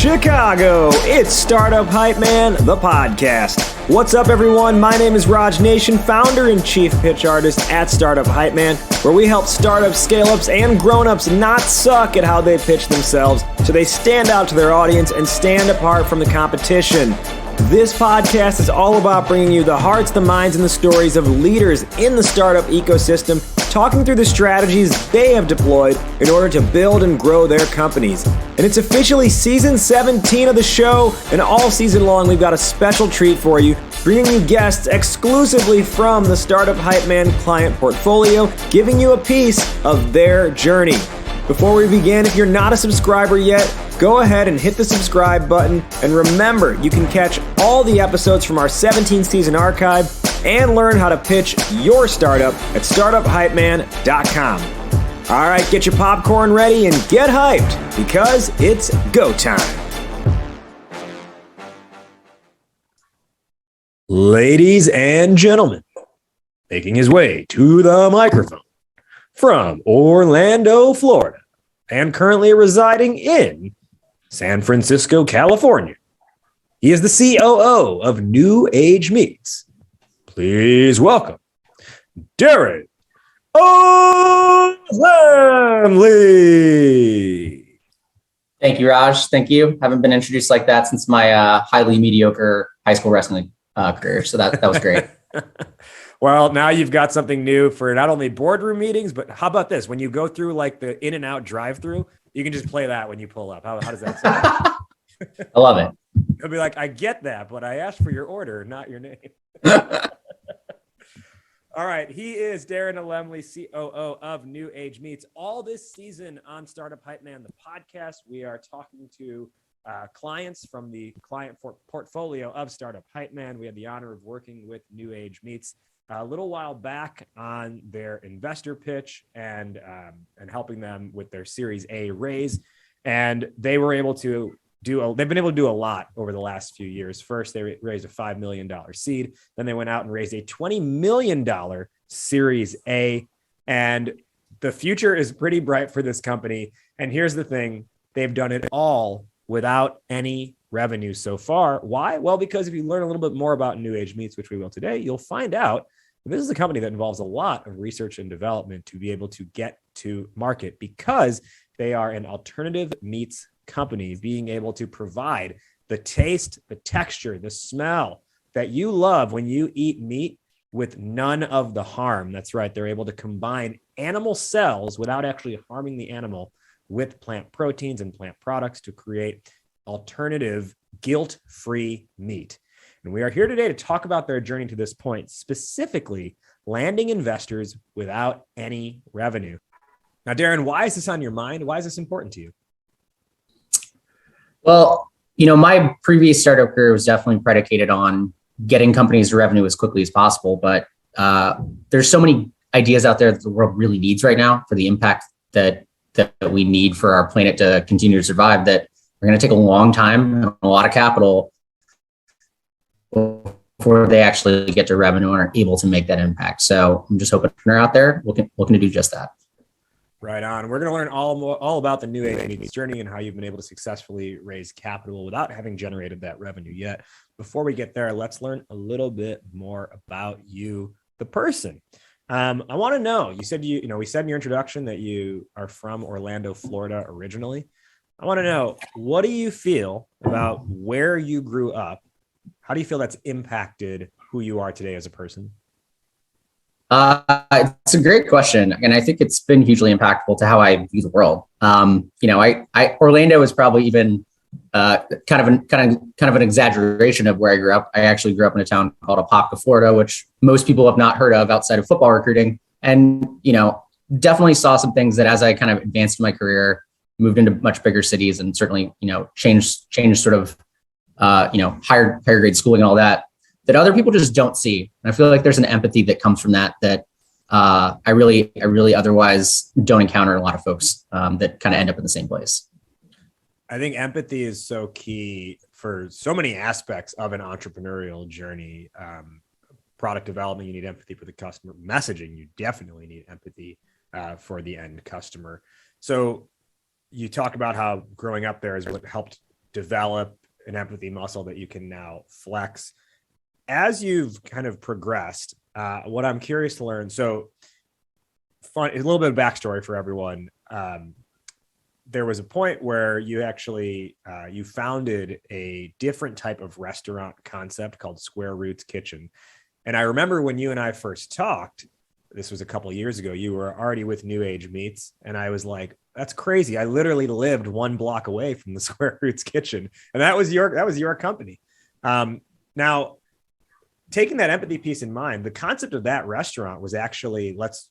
Chicago, it's Startup Hypeman, the podcast. What's up, everyone? My name is Raj Nation, founder and chief pitch artist at Startup Hypeman, where we help startups, scale-ups, and grown-ups not suck at how they pitch themselves so they stand out to their audience and stand apart from the competition. This podcast is all about bringing you the hearts, the minds, and the stories of leaders in the startup ecosystem, talking through the strategies they have deployed in order to build and grow their companies. And it's officially season 17 of the show, and all season long we've got a special treat for you, bringing you guests exclusively from the Startup Hypeman client portfolio, giving you a piece of their journey. Before we begin, if you're not a subscriber yet, go ahead and hit the subscribe button. And remember, you can catch all the episodes from our 17th season archive and learn how to pitch your startup at startuphypeman.com. All right, get your popcorn ready and get hyped because it's go time. Ladies and gentlemen, making his way to the microphone from Orlando, Florida, and currently residing in San Francisco, California. He is the COO of New Age Meats. Please welcome Derin Alemli. Thank you, Raj. Thank you. Haven't been introduced like that since my highly mediocre high school wrestling career. So that was great. Well, now you've got something new for not only boardroom meetings, but how about this? When you go through like the In-N-Out drive-through, you can just play that when you pull up. How does that sound? I love it. It'll be like, I get that, but I asked for your order, not your name. All right. He is Derin Alemli, COO of New Age Meats. All this season on Startup Hypeman, the podcast, we are talking to clients from the client portfolio of Startup Hypeman. We had the honor of working with New Age Meats a little while back on their investor pitch and helping them with their Series A raise. And they were able to they've been able to do a lot over the last few years. First, they raised a $5 million seed. Then they went out and raised a $20 million Series A. And the future is pretty bright for this company. And here's the thing, they've done it all without any revenue so far. Why? Well, because if you learn a little bit more about New Age Meats, which we will today, you'll find out this is a company that involves a lot of research and development to be able to get to market, because they are an alternative meats company, being able to provide the taste, the texture, the smell that you love when you eat meat with none of the harm. That's right. They're able to combine animal cells without actually harming the animal with plant proteins and plant products to create alternative guilt-free meat. And we are here today to talk about their journey to this point, specifically landing investors without any revenue. Now, Derin, why is this on your mind? Why is this important to you? Well, my previous startup career was definitely predicated on getting companies to revenue as quickly as possible. But there's so many ideas out there that the world really needs right now for the impact that we need for our planet to continue to survive, that are going to take a long time and a lot of capital before they actually get to revenue and are able to make that impact. So I'm just hoping you're out there looking to do just that. Right on. We're going to learn all about the New Age Meats journey and how you've been able to successfully raise capital without having generated that revenue yet. Before we get there, let's learn a little bit more about you, the person. I want to know, you said we said in your introduction that you are from Orlando, Florida originally. I want to know, what do you feel about where you grew up? How do you feel that's impacted who you are today as a person? It's a great question, and I think it's been hugely impactful to how I view the world. Orlando is probably even kind of an exaggeration of where I grew up. I actually grew up in a town called Apopka, Florida, which most people have not heard of outside of football recruiting. And definitely saw some things that, as I kind of advanced in my career, moved into much bigger cities, and certainly changed sort of higher grade schooling and all that other people just don't see. And I feel like there's an empathy that comes from that I really otherwise don't encounter a lot of folks that kind of end up in the same place. I think empathy is so key for so many aspects of an entrepreneurial journey. Product development, you need empathy for the customer. Messaging, you definitely need empathy for the end customer. So you talk about how growing up there is what helped develop an empathy muscle that you can now flex. As you've kind of progressed, what I'm curious to learn, so a little bit of backstory for everyone. There was a point where you actually, you founded a different type of restaurant concept called Square Roots Kitchen. And I remember when you and I first talked, this was a couple of years ago, you were already with New Age Meats. And I was like, that's crazy. I literally lived 1 block away from the Square Roots Kitchen. And that was your company. Now, taking that empathy piece in mind, the concept of that restaurant was actually, let's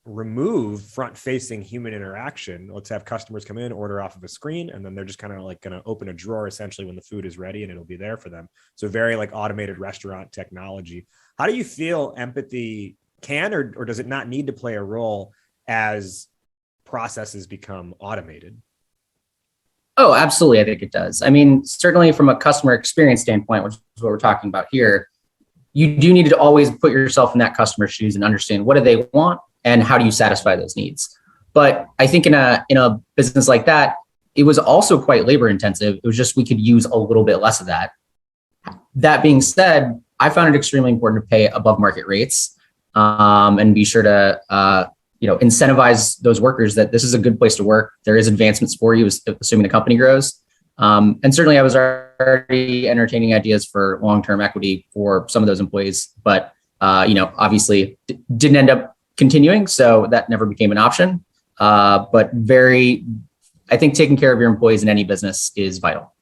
remove front-facing human interaction. Let's have customers come in, order off of a screen, and then they're just kind of like going to open a drawer essentially when the food is ready, and it'll be there for them. So very like automated restaurant technology. How do you feel empathy can or does it not need to play a role as processes become automated? Oh, absolutely. I think it does. I mean, certainly from a customer experience standpoint, which is what we're talking about here, you do need to always put yourself in that customer's shoes and understand what do they want and how do you satisfy those needs. But I think in a business like that, it was also quite labor intensive. It was just we could use a little bit less of that. That being said, I found it extremely important to pay above market rates and be sure to incentivize those workers that this is a good place to work. There is advancements for you, assuming the company grows. And certainly I was already entertaining ideas for long-term equity for some of those employees, but obviously didn't end up continuing. So that never became an option. But I think taking care of your employees in any business is vital.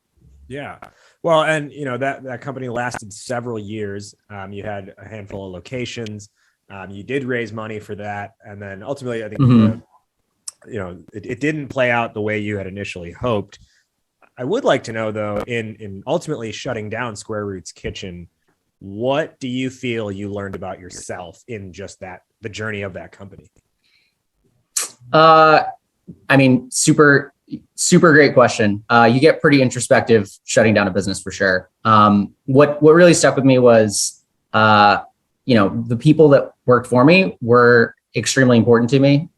Yeah. Well, and that company lasted several years. You had a handful of locations. You did raise money for that. And then ultimately, I think, it didn't play out the way you had initially hoped. I would like to know, though, in ultimately shutting down Square Roots Kitchen, what do you feel you learned about yourself in just the journey of that company? I mean, super great question. You get pretty introspective shutting down a business for sure. What really stuck with me was, the people that worked for me were extremely important to me.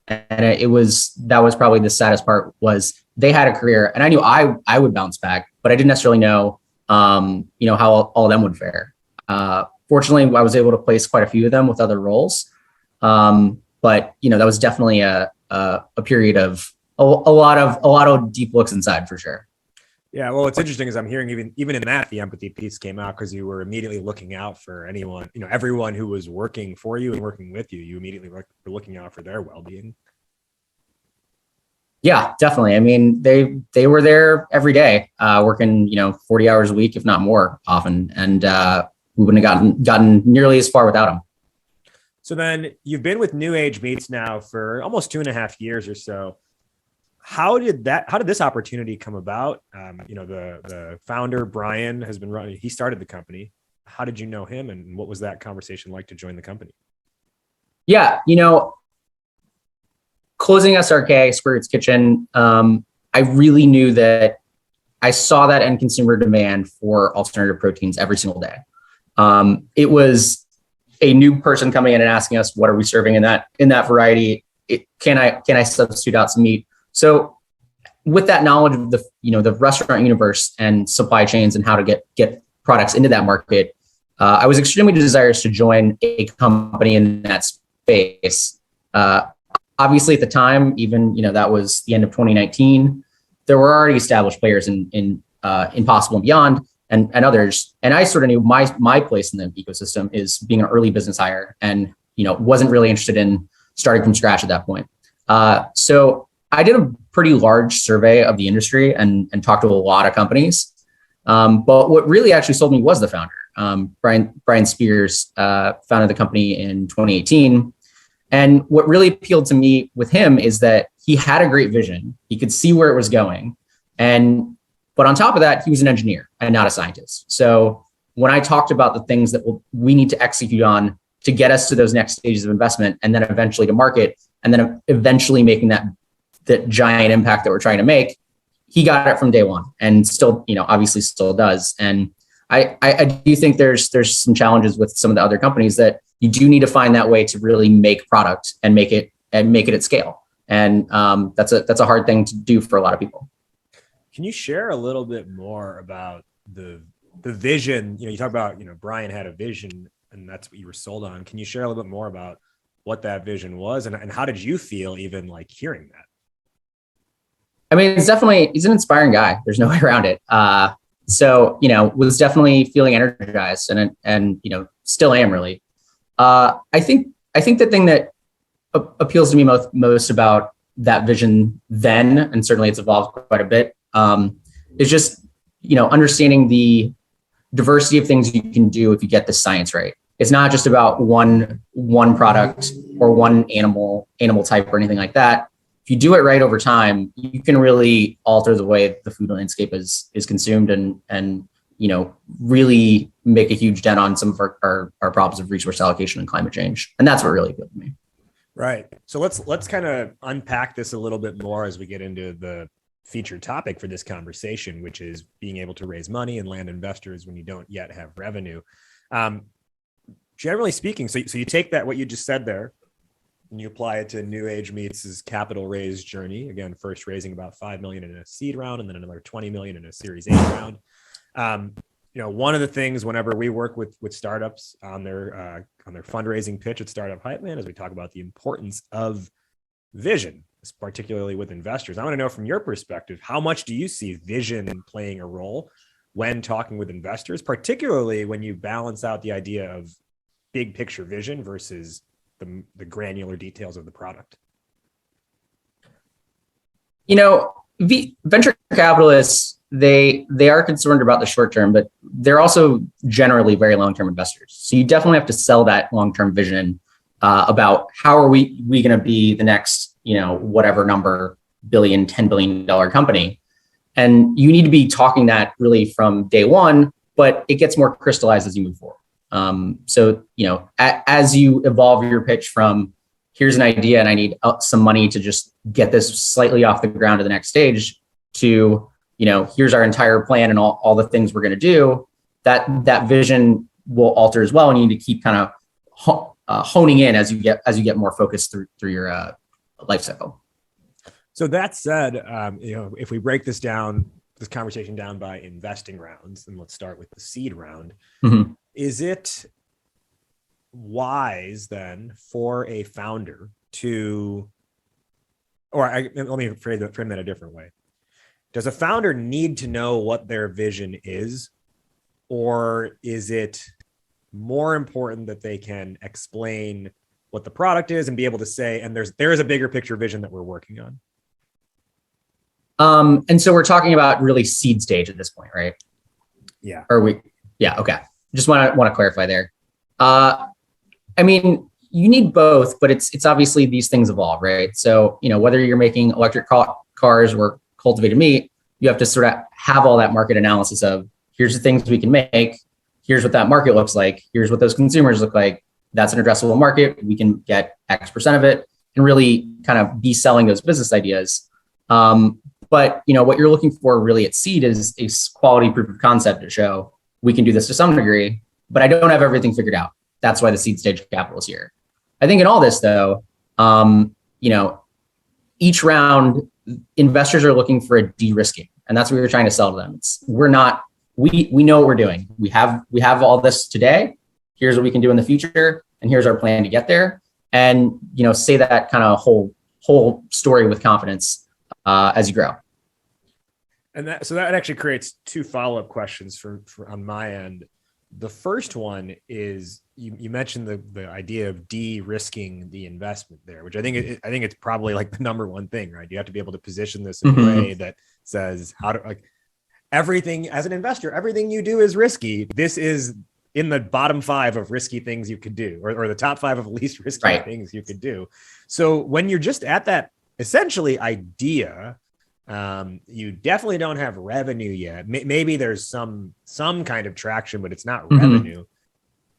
And that was probably the saddest part was they had a career and I knew I would bounce back, but I didn't necessarily know, how all of them would fare. Fortunately, I was able to place quite a few of them with other roles. But that was definitely a period of a lot of deep looks inside for sure. Yeah, well, what's interesting is I'm hearing even in that the empathy piece came out because you were immediately looking out for anyone, everyone who was working for you and working with you. You immediately were looking out for their well-being. Yeah, definitely. I mean, they were there every day, working 40 hours a week, if not more often, and we wouldn't have gotten nearly as far without them. So then you've been with New Age Meats now for almost 2.5 years or so. How did this opportunity come about? The founder, Brian, has been running, he started the company. How did you know him and what was that conversation like to join the company? Yeah, closing SRK, Square Roots Kitchen, I really knew that I saw that end consumer demand for alternative proteins every single day. It was a new person coming in and asking us, what are we serving in that variety? Can I substitute out some meat? So with that knowledge of the restaurant universe and supply chains and how to get products into that market, I was extremely desirous to join a company in that space. Obviously at the time, even, that was the end of 2019, there were already established players in Impossible and Beyond and others. And I sort of knew my place in the ecosystem is being an early business hire and, wasn't really interested in starting from scratch at that point. So I did a pretty large survey of the industry and talked to a lot of companies. But what really actually sold me was the founder. Brian Spears founded the company in 2018. And what really appealed to me with him is that he had a great vision. He could see where it was going. But on top of that, he was an engineer and not a scientist. So when I talked about the things that we need to execute on to get us to those next stages of investment and then eventually to market and then eventually making that giant impact that we're trying to make, he got it from day one and still, obviously still does. And I do think there's some challenges with some of the other companies that you do need to find that way to really make product and make it at scale. And that's a hard thing to do for a lot of people. Can you share a little bit more about the vision? You talk about, Brian had a vision and that's what you were sold on. Can you share a little bit more about what that vision was and how did you feel even like hearing that? I mean, he's an inspiring guy. There's no way around it. Was definitely feeling energized and still am really. I think the thing that appeals to me most about that vision then, and certainly it's evolved quite a bit, is just, understanding the diversity of things you can do if you get the science right. It's not just about one product or one animal type or anything like that. If you do it right over time, you can really alter the way the food landscape is consumed and really make a huge dent on some of our problems of resource allocation and climate change. And that's what really appealed to me. Right. So let's kind of unpack this a little bit more as we get into the featured topic for this conversation, which is being able to raise money and land investors when you don't yet have revenue. Generally speaking, so you take that, what you just said there, and you apply it to New Age Meats' capital raise journey. Again, first raising about 5 million in a seed round and then another 20 million in a Series A round. One of the things whenever we work with startups on their fundraising pitch at Startup Hypeman is we talk about the importance of vision, particularly with investors. I want to know from your perspective, how much do you see vision playing a role when talking with investors, particularly when you balance out the idea of big picture vision versus the granular details of the product? Venture capitalists, they are concerned about the short term, but they're also generally very long-term investors. So you definitely have to sell that long-term vision about how are we going to be the next, whatever number billion, $10 billion company. And you need to be talking that really from day one, but it gets more crystallized as you move forward. As you evolve your pitch from here's an idea and I need some money to just get this slightly off the ground to the next stage to, here's our entire plan and all the things we're going to do, that vision will alter as well. And you need to keep kind of honing in as you get more focused through your life cycle. So that said, if we break this conversation down by investing rounds, and let's start with the seed round, mm-hmm. Is it wise then for a founder let me frame that a different way. Does a founder need to know what their vision is, or is it more important that they can explain what the product is and be able to say, and there is a bigger picture vision that we're working on? And so we're talking about really seed stage at this point, right? Yeah. Yeah. Okay. Just want to clarify there. I mean, you need both, but it's obviously these things evolve, right? So, whether you're making electric cars or cultivated meat, you have to sort of have all that market analysis of here's the things we can make. Here's what that market looks like. Here's what those consumers look like. That's an addressable market. We can get X% of it and really kind of be selling those business ideas. But what you're looking for really at seed is a quality proof of concept to show we can do this to some degree, but I don't have everything figured out. That's why the seed stage capital is here. I think in all this though, each round investors are looking for a de-risking, and that's what we're trying to sell to them. We know what we're doing. We have all this today. Here's what we can do in the future, and here's our plan to get there. And say that kind of whole story with confidence as you grow. And that actually creates two follow-up questions for on my end. The first one is you mentioned the idea of de-risking the investment there, which I think it's probably like the number one thing, right? You have to be able to position this in a way that says everything as an investor, everything you do is risky. This is in the bottom 5 of risky things you could do, or the top 5 of least risky things you could do. So when you're just at that essentially idea, you definitely don't have revenue yet. Maybe there's some kind of traction, but it's not revenue.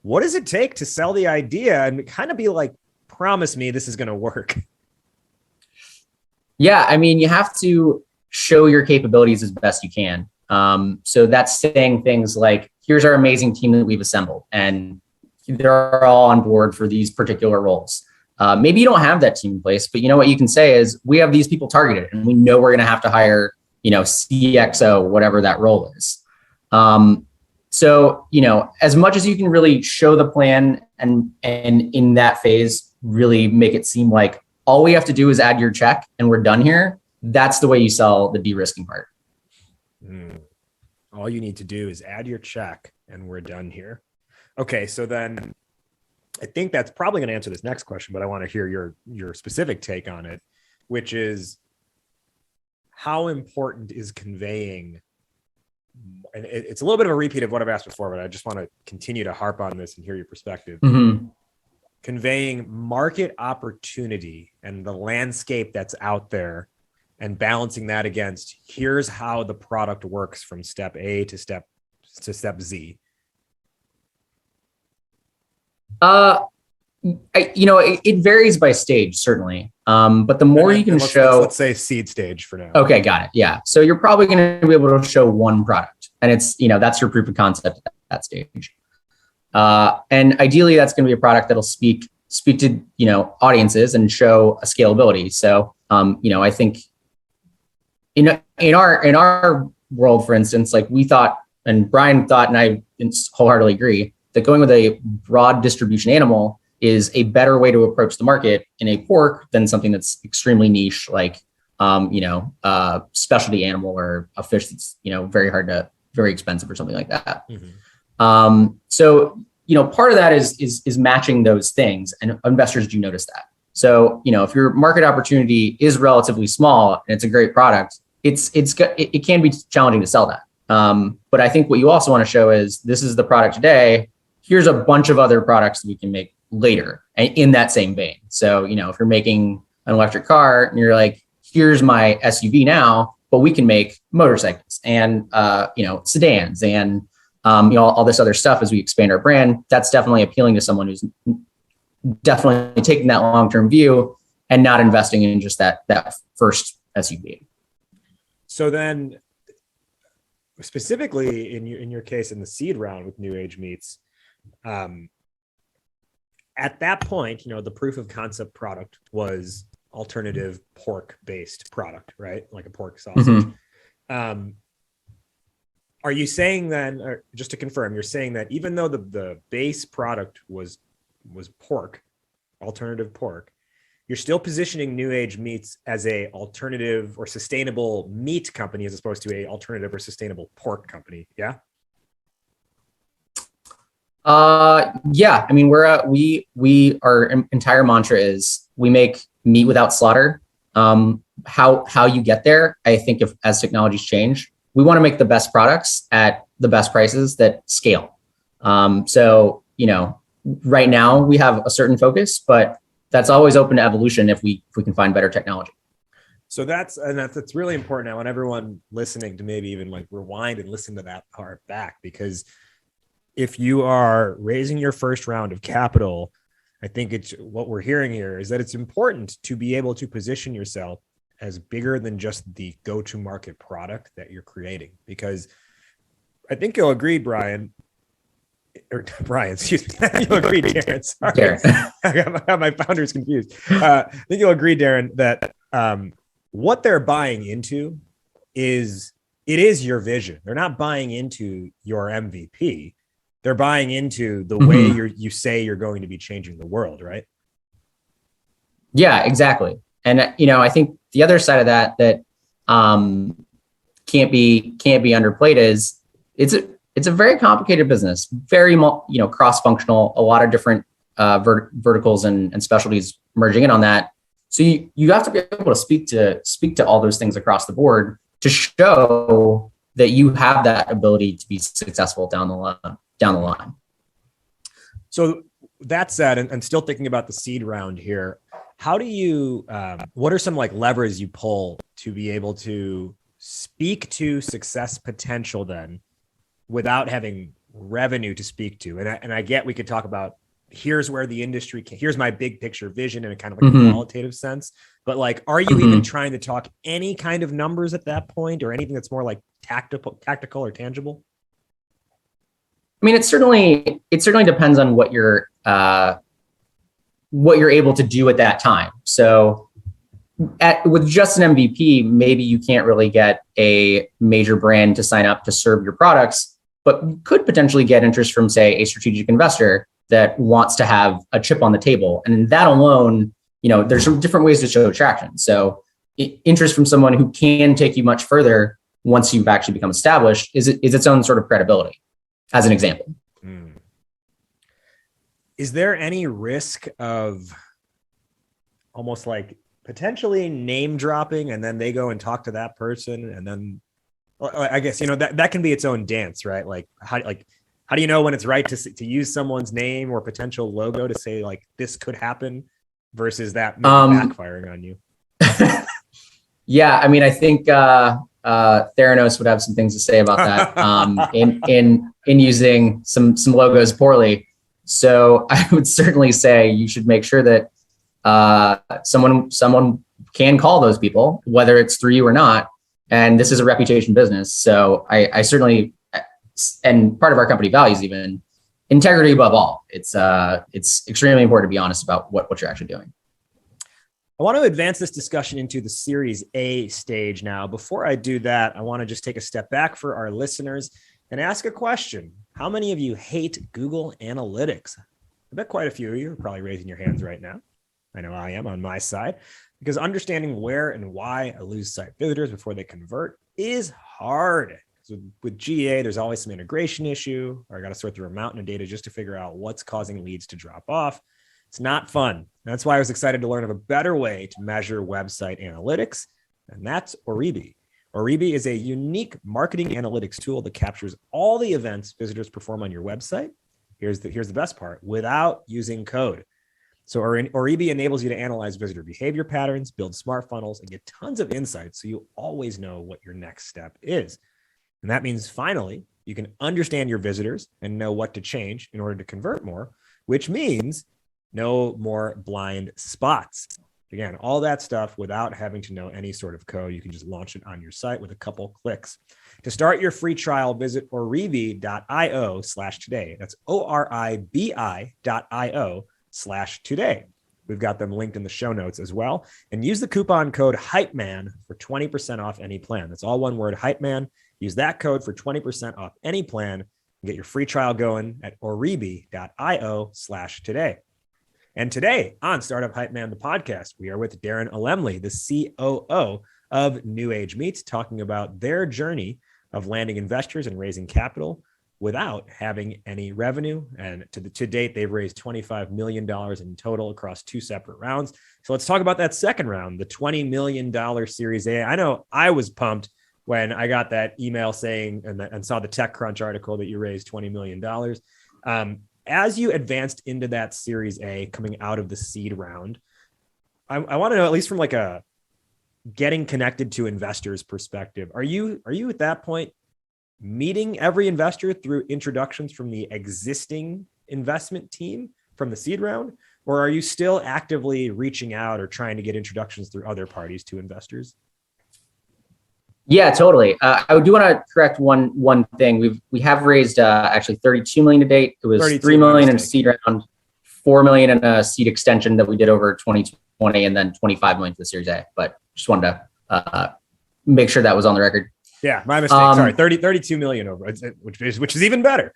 What does it take to sell the idea and kind of be like, promise me this is going to work? Yeah, I mean, you have to show your capabilities as best you can. So that's saying things like, here's our amazing team that we've assembled, and they're all on board for these particular roles. Maybe you don't have that team in place, but what you can say is we have these people targeted and we know we're going to have to hire CXO, whatever that role is. So, as much as you can really show the plan and in that phase, really make it seem like all we have to do is add your check and we're done here. That's the way you sell the de-risking part. All you need to do is add your check and we're done here. Okay. So then I think that's probably going to answer this next question, but I want to hear your specific take on it, which is how important is conveying, and it's a little bit of a repeat of what I've asked before, but I just want to continue to harp on this and hear your perspective. Conveying market opportunity and the landscape that's out there and balancing that against here's how the product works from step A to step Z. It varies by stage, certainly. But the more you can show, let's say seed stage for now. Okay, got it. Yeah. So you're probably going to be able to show one product, and it's, that's your proof of concept at that stage. And ideally that's going to be a product that'll speak to, audiences and show a scalability. So, I think in our world, for instance, like we thought, and Brian thought, and I wholeheartedly agree, that going with a broad distribution animal is a better way to approach the market in a pork than something that's extremely niche, like, specialty animal or a fish that's, very expensive or something like that. So, part of that is matching those things, and investors do notice that. So, if your market opportunity is relatively small and it's a great product, it can be challenging to sell that. But I think what you also want to show is this is the product today. Here's a bunch of other products that we can make later and in that same vein. So, if you're making an electric car and you're like, here's my SUV now, but we can make motorcycles and, sedans and, all this other stuff as we expand our brand. That's definitely appealing to someone who's definitely taking that long-term view and not investing in just that first SUV. So then specifically in your case, in the seed round with New Age Meats, at that point, the proof of concept product was alternative pork based product, right? Like a pork sausage. Are you saying then, or just to confirm, you're saying that even though the base product was pork, alternative pork, you're still positioning New Age Meats as a alternative or sustainable meat company as opposed to a alternative or sustainable pork company? Yeah. Yeah. I mean, our entire mantra is we make meat without slaughter. How you get there, I think as technologies change, we want to make the best products at the best prices that scale. So, right now we have a certain focus, but that's always open to evolution if we can find better technology. So that's really important. I want everyone listening to maybe even like rewind and listen to that part back, because if you are raising your first round of capital, I think it's what we're hearing here is that it's important to be able to position yourself as bigger than just the go-to-market product that you're creating. Because I think you'll agree, Brian, excuse me. You'll agree, Derin. Sorry. I got my founders confused. I think you'll agree, Derin, that what they're buying into is your vision. They're not buying into your MVP. They're buying into the way you say you're going to be changing the world, right? Yeah, exactly. And I think the other side of that can't be underplayed is it's a very complicated business, very cross-functional, a lot of different verticals and specialties merging in on that. So you have to be able to speak to all those things across the board to show that you have that ability to be successful down the line. So that said, and still thinking about the seed round here, how do you, what are some like levers you pull to be able to speak to success potential then without having revenue to speak to? And I get, we could talk about here's where the industry here's my big picture vision in a kind of like a qualitative sense, but like, are you even trying to talk any kind of numbers at that point, or anything that's more like tactical or tangible? I mean, it certainly depends on what you're able to do at that time. So with just an MVP, maybe you can't really get a major brand to sign up to serve your products, but you could potentially get interest from, say, a strategic investor that wants to have a chip on the table. And that alone, there's some different ways to show traction. So interest from someone who can take you much further once you've actually become established is its own sort of credibility, as an example. Is there any risk of almost like potentially name dropping and then they go and talk to that person and then I guess, that can be its own dance, right? Like how do you know when it's right to use someone's name or potential logo to say like this could happen versus that maybe backfiring on you? Yeah, I mean, I think Theranos would have some things to say about that in using some logos poorly. So I would certainly say you should make sure that someone can call those people, whether it's through you or not. And this is a reputation business. So I certainly, and part of our company values even, integrity above all. It's extremely important to be honest about what you're actually doing. I want to advance this discussion into the Series A stage now. Before I do that, I want to just take a step back for our listeners and ask a question. How many of you hate Google Analytics? I bet quite a few of you are probably raising your hands right now. I know I am on my side, because understanding where and why I lose site visitors before they convert is hard. So with GA, there's always some integration issue, or I got to sort through a mountain of data just to figure out what's causing leads to drop off. It's not fun. That's why I was excited to learn of a better way to measure website analytics, and that's Oribi. Oribi is a unique marketing analytics tool that captures all the events visitors perform on your website. Here's the best part, without using code. So Oribi enables you to analyze visitor behavior patterns, build smart funnels, and get tons of insights so you always know what your next step is. And that means finally, you can understand your visitors and know what to change in order to convert more, which means no more blind spots. Again, all that stuff without having to know any sort of code. You can just launch it on your site with a couple clicks. To start your free trial, visit oribi.io/today. That's oribi.io/today. We've got them linked in the show notes as well. And use the coupon code Hypeman for 20% off any plan. That's all one word, Hypeman. Use that code for 20% off any plan and get your free trial going at oribi.io/today. And today on Startup Hypeman, the podcast, we are with Derin Alemli, the COO of New Age Meats, talking about their journey of landing investors and raising capital without having any revenue. And to date, they've raised $25 million in total across 2 separate rounds. So let's talk about that second round, the $20 million Series A. I know I was pumped when I got that email saying and saw the TechCrunch article that you raised $20 million. As you advanced into that Series A coming out of the seed round, I want to know, at least from like a getting connected to investors perspective, are you at that point meeting every investor through introductions from the existing investment team from the seed round? Or are you still actively reaching out or trying to get introductions through other parties to investors? Yeah, totally. I do want to correct one thing. We have raised actually 32 million to date. It was 3 million in a seed round, 4 million in a seed extension that we did over 2020, and then 25 million for the Series A. But just wanted to make sure that was on the record. Yeah, my mistake. Sorry, 32 million over, which is even better.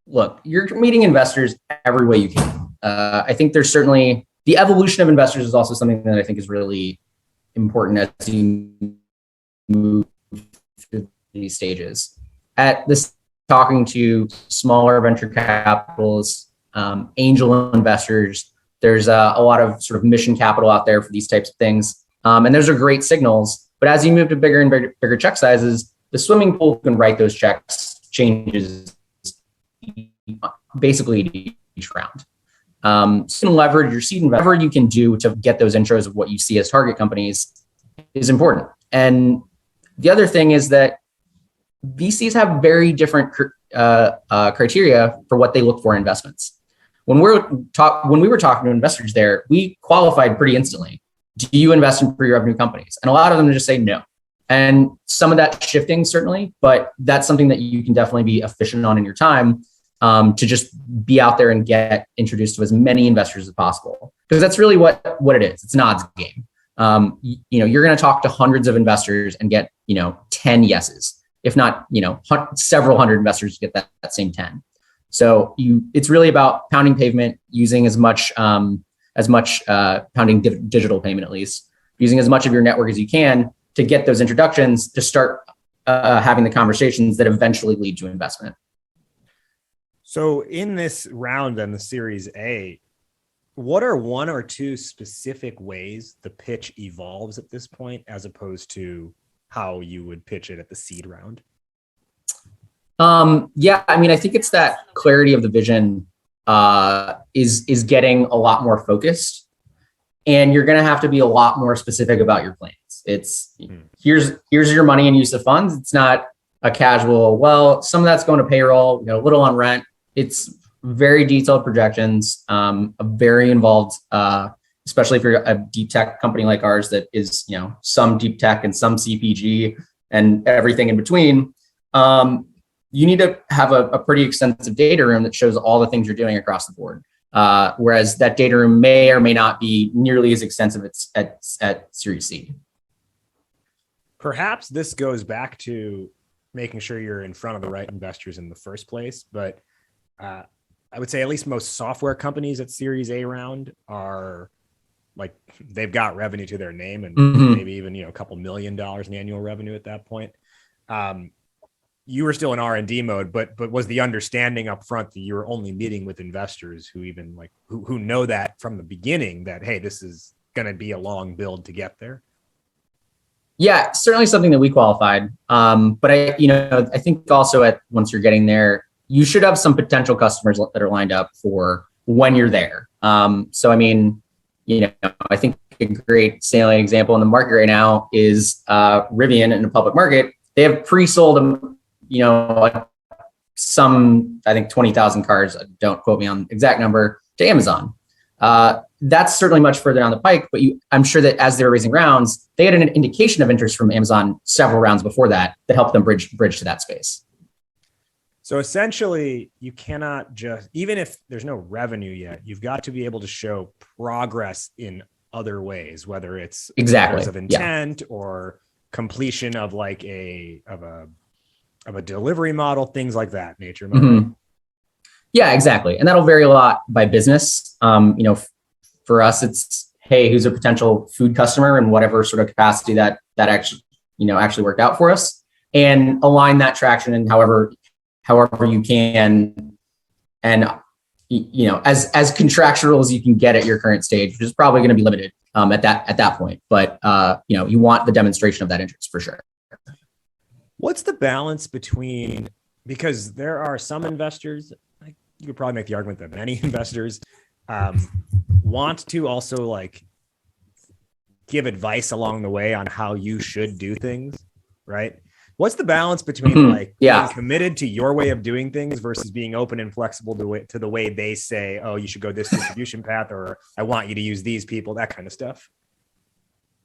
Look, you're meeting investors every way you can. I think there's certainly the evolution of investors is also something that I think is really important as you move through these stages. At this, talking to smaller venture capitals, angel investors, there's a lot of sort of mission capital out there for these types of things. And those are great signals. But as you move to bigger and bigger check sizes, the swimming pool can write those checks changes basically each round. So you can leverage your seed, whatever you can do to get those intros of what you see as target companies is important. And the other thing is that VCs have very different criteria for what they look for in investments. When we were talking to investors there, we qualified pretty instantly. Do you invest in pre-revenue companies? And a lot of them just say no. And some of that shifting certainly, but that's something that you can definitely be efficient on in your time. to just be out there and get introduced to as many investors as possible. Because that's really what it is. It's an odds game. You're going to talk to hundreds of investors and get, 10 yeses, if not, several hundred investors to get that same 10. So it's really about pounding pavement, using as much pounding digital payment, at least using as much of your network as you can to get those introductions to start having the conversations that eventually lead to investment. So in this round and the Series A, what are one or two specific ways the pitch evolves at this point, as opposed to how you would pitch it at the seed round? I think it's that clarity of the vision is getting a lot more focused, and you're going to have to be a lot more specific about your plans. It's here's your money and use of funds. It's not a casual, well, some of that's going to payroll, a little on rent. It's very detailed projections, very involved, especially if you're a deep tech company like ours that is, some deep tech and some CPG and everything in between. You need to have a pretty extensive data room that shows all the things you're doing across the board. Whereas that data room may or may not be nearly as extensive at Series C. Perhaps this goes back to making sure you're in front of the right investors in the first place. But I would say at least most software companies at Series A round are like, they've got revenue to their name, and maybe even, a couple $1 million in annual revenue at that point. You were still in R&D mode, but was the understanding up front that you were only meeting with investors who even who know that from the beginning that, hey, this is going to be a long build to get there? Yeah, certainly something that we qualified. But I think also once you're getting there, you should have some potential customers that are lined up for when you're there. I think a great salient example in the market right now is Rivian in the public market. They have pre-sold, some, I think 20,000 cars, don't quote me on the exact number, to Amazon. That's certainly much further down the pike, but I'm sure that as they were raising rounds, they had an indication of interest from Amazon several rounds before that helped them bridge to that space. So essentially, you cannot just, even if there's no revenue yet, you've got to be able to show progress in other ways, whether it's letters of intent or completion of a delivery model, things like that nature. Right? Yeah, exactly. And that'll vary a lot by business. For us, it's, hey, who's a potential food customer in whatever sort of capacity that actually worked out for us, and align that traction in however you can. And, as contractual as you can get at your current stage, which is probably going to be limited at that point. But, you want the demonstration of that interest for sure. What's the balance between, because there are some investors, you could probably make the argument that many investors want to also give advice along the way on how you should do things, right? What's the balance between being committed to your way of doing things versus being open and flexible to the way they say, oh, you should go this distribution path, or I want you to use these people, that kind of stuff?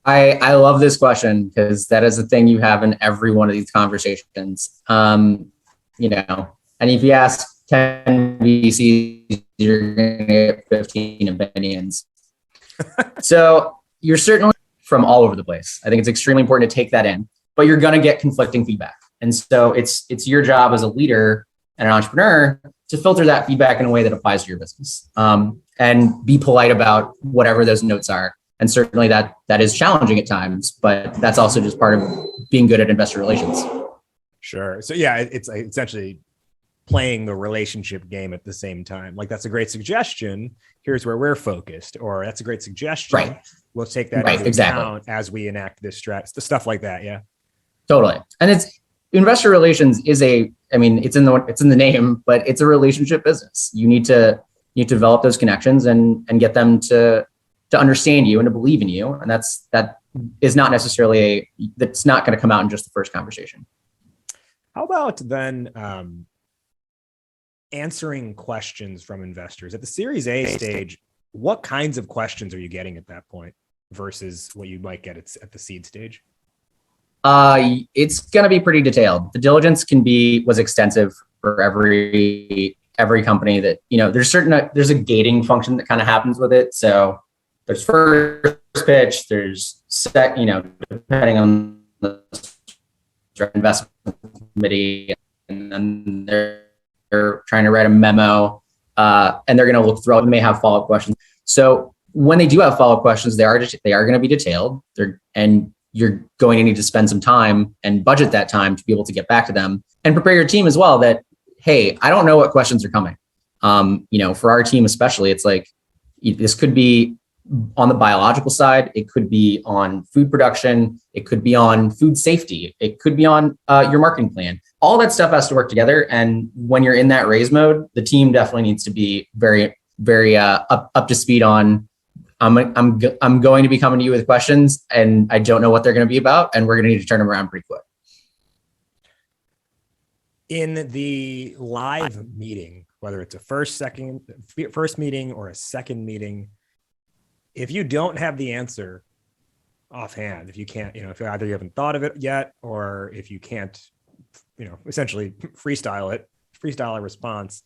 I love this question because that is the thing you have in every one of these conversations. And if you ask 10 VCs, you're going to get 15 opinions. So you're certainly from all over the place. I think it's extremely important to take that in, but you're going to get conflicting feedback. And so it's your job as a leader and an entrepreneur to filter that feedback in a way that applies to your business, and be polite about whatever those notes are. And certainly that is challenging at times, but that's also just part of being good at investor relations. Sure. So yeah, it's essentially playing the relationship game at the same time. That's a great suggestion. Here's where we're focused, or that's a great suggestion. Right. We'll take that into account as we enact this strat, the stuff like that. Yeah, totally. And it's investor relations is it's in the name, but it's a relationship business. You need to develop those connections and get them to understand you and to believe in you. And that is not necessarily that's not going to come out in just the first conversation. How about then answering questions from investors at the Series A stage? What kinds of questions are you getting at that point versus what you might get at the seed stage? It's going to be pretty detailed. The diligence was extensive for every every company that, there's a gating function that kind of happens with it. So there's first pitch, there's depending on the investment committee, and then they're trying to write a memo, and they're going to look through it and may have follow-up questions. So when they do have follow-up questions, they are going to be detailed. And you're going to need to spend some time and budget that time to be able to get back to them and prepare your team as well that, hey, I don't know what questions are coming. For our team especially, it's like, this could be on the biological side, it could be on food production, it could be on food safety, it could be on your marketing plan. All that stuff has to work together. And when you're in that raise mode, the team definitely needs to be very, very up to speed on, I'm going to be coming to you with questions and I don't know what they're going to be about, and we're going to need to turn them around pretty quick. In the live meeting, whether it's a first meeting or a second meeting, if you don't have the answer offhand, if you can't, if either you haven't thought of it yet, or if you can't, essentially freestyle a response,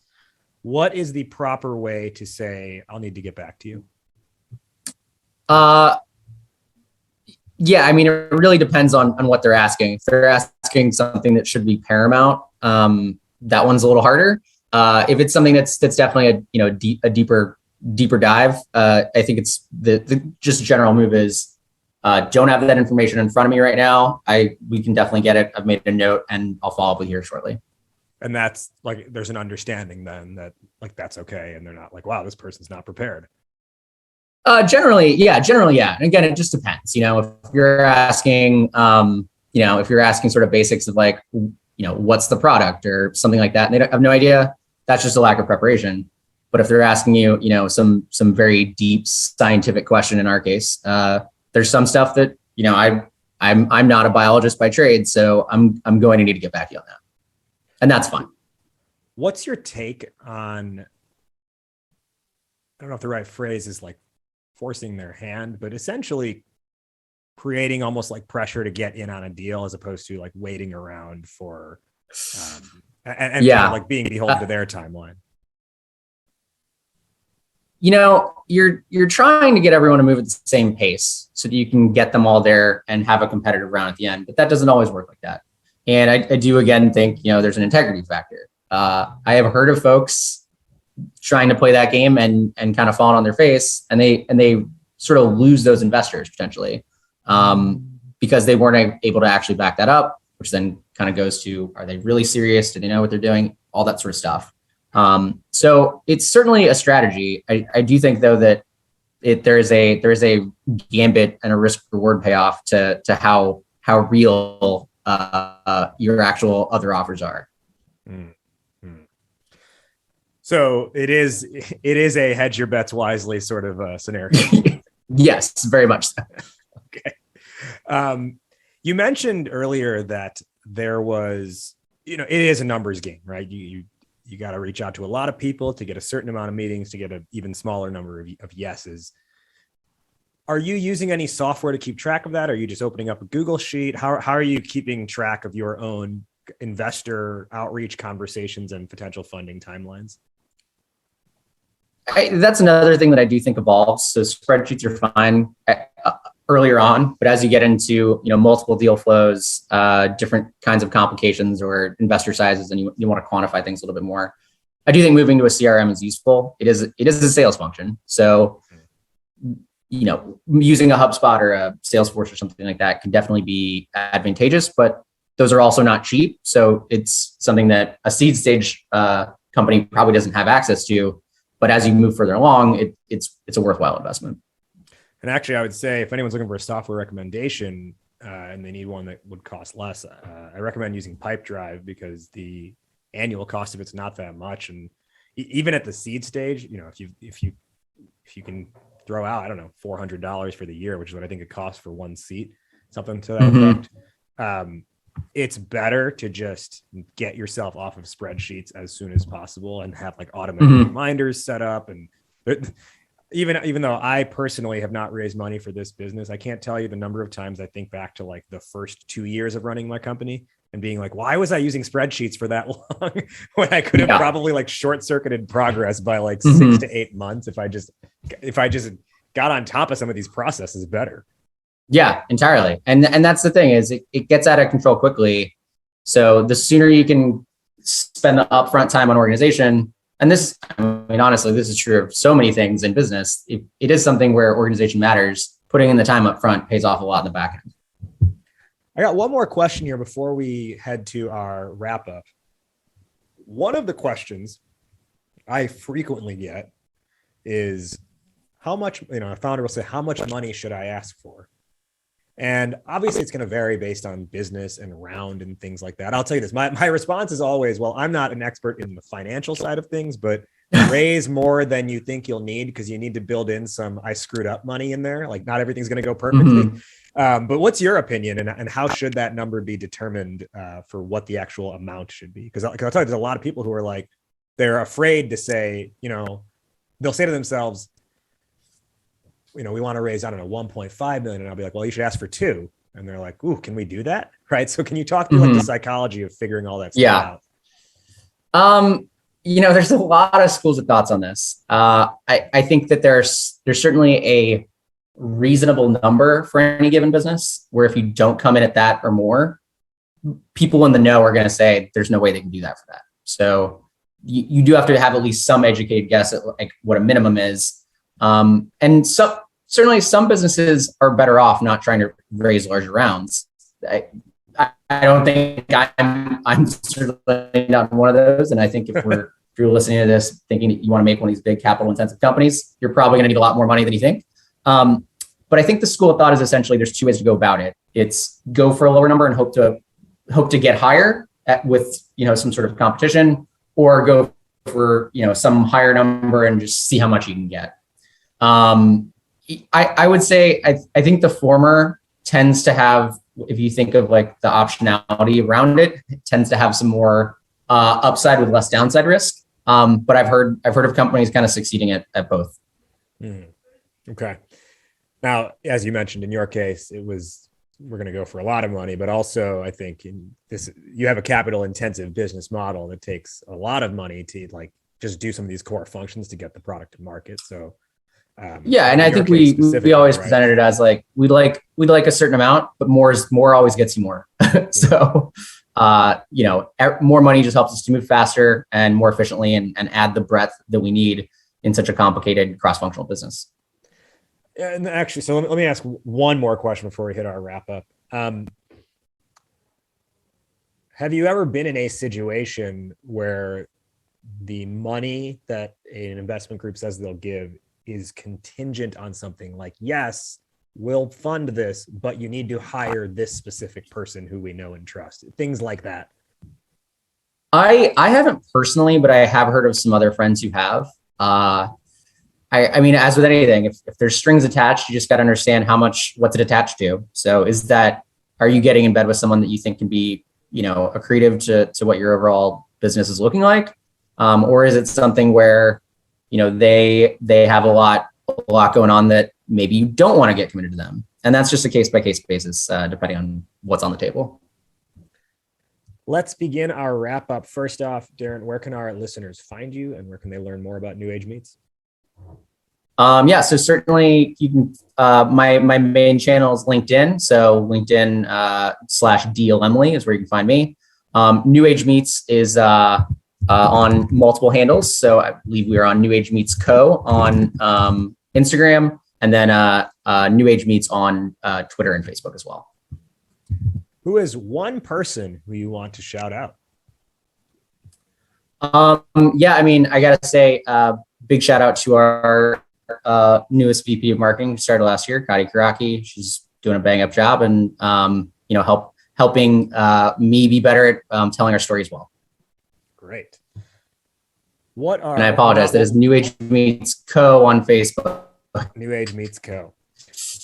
what is the proper way to say, I'll need to get back to you? Yeah, I mean, it really depends on what they're asking. If they're asking something that should be paramount, that one's a little harder. If it's something that's definitely a deeper dive, I think it's the just general move is, don't have that information in front of me right now. We can definitely get it. I've made a note and I'll follow up with you here shortly. And that's like, there's an understanding then that like, that's okay. And they're not like, wow, this person's not prepared. Generally, yeah. And again, it just depends. If you're asking, if you're asking sort of basics of like, what's the product or something like that, and they have no idea, that's just a lack of preparation. But if they're asking you, some very deep scientific question in our case, there's some stuff that, I'm not a biologist by trade, so I'm going to need to get back to you on that, and that's fine. What's your take on? I don't know if the right phrase is like forcing their hand, but essentially creating almost like pressure to get in on a deal as opposed to like waiting around for, and yeah, kind of like being beholden to their timeline. You're trying to get everyone to move at the same pace so that you can get them all there and have a competitive round at the end, but that doesn't always work like that. And I do again think, there's an integrity factor. I have heard of folks trying to play that game and kind of falling on their face, and they sort of lose those investors potentially, because they weren't able to actually back that up, which then kind of goes to, are they really serious? Do they know what they're doing? All that sort of stuff. So it's certainly a strategy. I do think though that there is a gambit and a risk reward payoff to how real your actual other offers are. Mm-hmm. So it is a hedge your bets wisely sort of scenario. Yes, very much so. Okay. You mentioned earlier that there was, it is a numbers game, right? You got to reach out to a lot of people to get a certain amount of meetings to get an even smaller number of yeses. Are you using any software to keep track of that? Are you just opening up a Google sheet? How are you keeping track of your own investor outreach conversations and potential funding timelines? That's another thing that I do think evolves. So spreadsheets are fine earlier on, but as you get into multiple deal flows, different kinds of complications or investor sizes, and you want to quantify things a little bit more, I do think moving to a CRM is useful. It is a sales function. So using a HubSpot or a Salesforce or something like that can definitely be advantageous, but those are also not cheap. So it's something that a seed stage company probably doesn't have access to. But as you move further along, it's a worthwhile investment. And actually, I would say if anyone's looking for a software recommendation and they need one that would cost less, I recommend using Pipedrive because the annual cost of it's not that much. And even at the seed stage, if you can throw out, I don't know, $400 for the year, which is what I think it costs for one seat, something to that effect. It's better to just get yourself off of spreadsheets as soon as possible and have like automatic reminders set up. And even though I personally have not raised money for this business, I can't tell you the number of times I think back to like the first 2 years of running my company and being like, why was I using spreadsheets for that long when I could have probably like short circuited progress by like 6 to 8 months if I just got on top of some of these processes better. Yeah, entirely. And that's the thing is it gets out of control quickly. So the sooner you can spend the upfront time on organization, and this, I mean, honestly, this is true of so many things in business. It is something where organization matters. Putting in the time up front pays off a lot in the back end. I got one more question here before we head to our wrap up. One of the questions I frequently get is how much, a founder will say, how much money should I ask for? And obviously it's going to vary based on business and round and things like that. I'll tell you this, my response is always, well, I'm not an expert in the financial side of things, but raise more than you think you'll need because you need to build in some I screwed up money in there. Like not everything's going to go perfectly. But what's your opinion and how should that number be determined for what the actual amount should be? Because I'll tell you, there's a lot of people who are like, they're afraid to say, they'll say to themselves, we want to raise, I don't know, 1.5 million. And I'll be like, well, you should ask for 2. And they're like, ooh, can we do that? Right. So can you talk through like the psychology of figuring all that stuff out? There's a lot of schools of thoughts on this. I think that there's certainly a reasonable number for any given business where if you don't come in at that or more, people in the know are going to say there's no way they can do that for that. So you do have to have at least some educated guess at like what a minimum is. And certainly some businesses are better off not trying to raise larger rounds. I don't think I'm certainly not one of those. And I think if you're listening to this thinking you want to make one of these big capital intensive companies, you're probably going to need a lot more money than you think. But I think the school of thought is essentially there's 2 ways to go about it. It's go for a lower number and hope to get higher with some sort of competition, or go for some higher number and just see how much you can get. I would say I think the former tends to have, if you think of like the optionality around it tends to have some more upside with less downside risk. But I've heard of companies kind of succeeding at both. Okay. Now, as you mentioned, in your case, we're going to go for a lot of money, but also I think you have a capital intensive business model that takes a lot of money to like just do some of these core functions to get the product to market. So and I think we always presented it as like we'd like a certain amount, but more always gets you more. So more money just helps us to move faster and more efficiently and add the breadth that we need in such a complicated cross-functional business. And actually, so let me ask one more question before we hit our wrap up. Have you ever been in a situation where the money that an investment group says they'll give is contingent on something like, yes, we'll fund this, but you need to hire this specific person who we know and trust, things like that? I haven't personally, but I have heard of some other friends who have. I mean, as with anything, if there's strings attached, you just got to understand what's it attached to. So are you getting in bed with someone that you think can be, accretive to what your overall business is looking like? Or is it something where, they have a lot going on that maybe you don't want to get committed to them? And that's just a case by case basis, depending on what's on the table. Let's begin our wrap up. First off, Derin, where can our listeners find you and where can they learn more about New Age Meets? So certainly you can, my main channel is LinkedIn. So LinkedIn /D Alemli is where you can find me. New Age Meets is on multiple handles. So I believe we are on New Age Meets Co. on Instagram, and then New Age Meets on Twitter and Facebook as well. Who is one person who you want to shout out? I mean, I gotta say, big shout out to our newest VP of marketing, who started last year, Kati Karaki. She's doing a bang up job and helping me be better at telling our story as well. Great. And I apologize. That is New Age Meets Co. on Facebook. New Age Meets Co.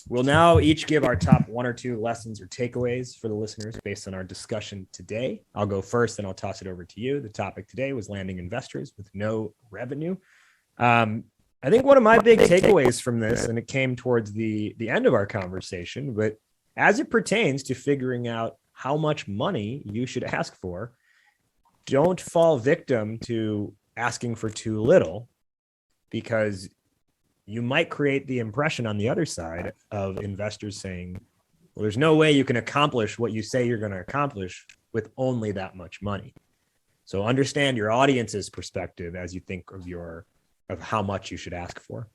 We'll now each give our top 1 or 2 lessons or takeaways for the listeners based on our discussion today. I'll go first and I'll toss it over to you. The topic today was landing investors with no revenue. I think one of my big takeaways from this, and it came towards the end of our conversation, but as it pertains to figuring out how much money you should ask for. Don't fall victim to asking for too little, because you might create the impression on the other side of investors saying, well, there's no way you can accomplish what you say you're going to accomplish with only that much money. So understand your audience's perspective as you think of how much you should ask for.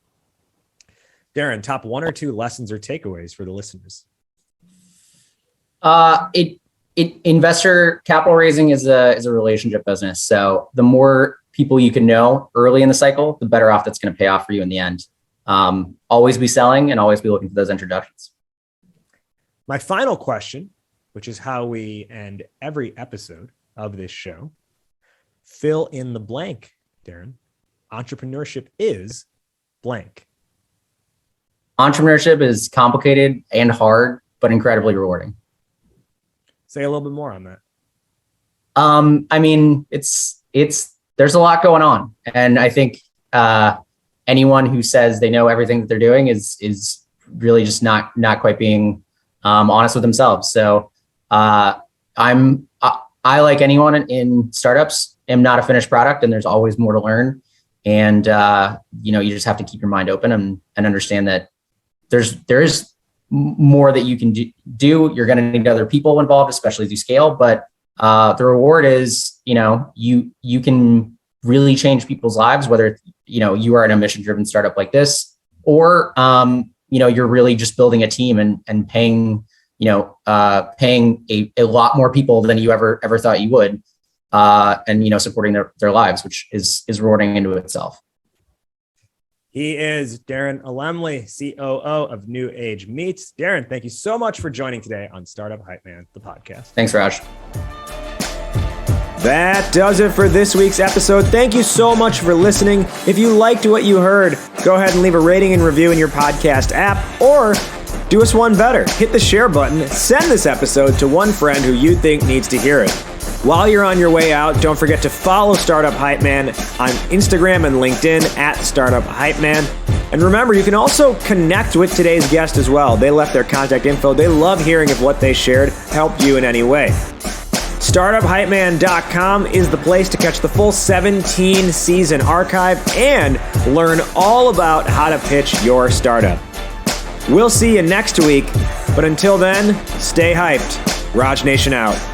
Derin, top 1 or 2 lessons or takeaways for the listeners. Investor capital raising is a relationship business. So the more people you can know early in the cycle, the better off that's going to pay off for you in the end. Always be selling and always be looking for those introductions. My final question, which is how we end every episode of this show, fill in the blank, Derin. Entrepreneurship is blank. Entrepreneurship is complicated and hard, but incredibly rewarding. Say a little bit more on that. I mean, there's a lot going on. And I think anyone who says they know everything that they're doing is really just not quite being honest with themselves. So I, like anyone in startups, am not a finished product, and there's always more to learn. And you just have to keep your mind open and understand that there is more that you can do. You're going to need other people involved, especially as you scale. But the reward is, you can really change people's lives, whether you are in a mission-driven startup like this, or you're really just building a team and paying a lot more people than you ever thought you would, and supporting their lives, which is rewarding into itself. He is Derin Alemli, COO of New Age Meats. Derin, thank you so much for joining today on Startup Hypeman, the podcast. Thanks, Raj. That does it for this week's episode. Thank you so much for listening. If you liked what you heard, go ahead and leave a rating and review in your podcast app, or do us one better. Hit the share button. Send this episode to one friend who you think needs to hear it. While you're on your way out, don't forget to follow Startup Hypeman on Instagram and LinkedIn at Startup Hypeman. And remember, you can also connect with today's guest as well. They left their contact info. They love hearing if what they shared helped you in any way. StartupHypeman.com is the place to catch the full 17-season archive and learn all about how to pitch your startup. We'll see you next week, but until then, stay hyped. Raj Nation out.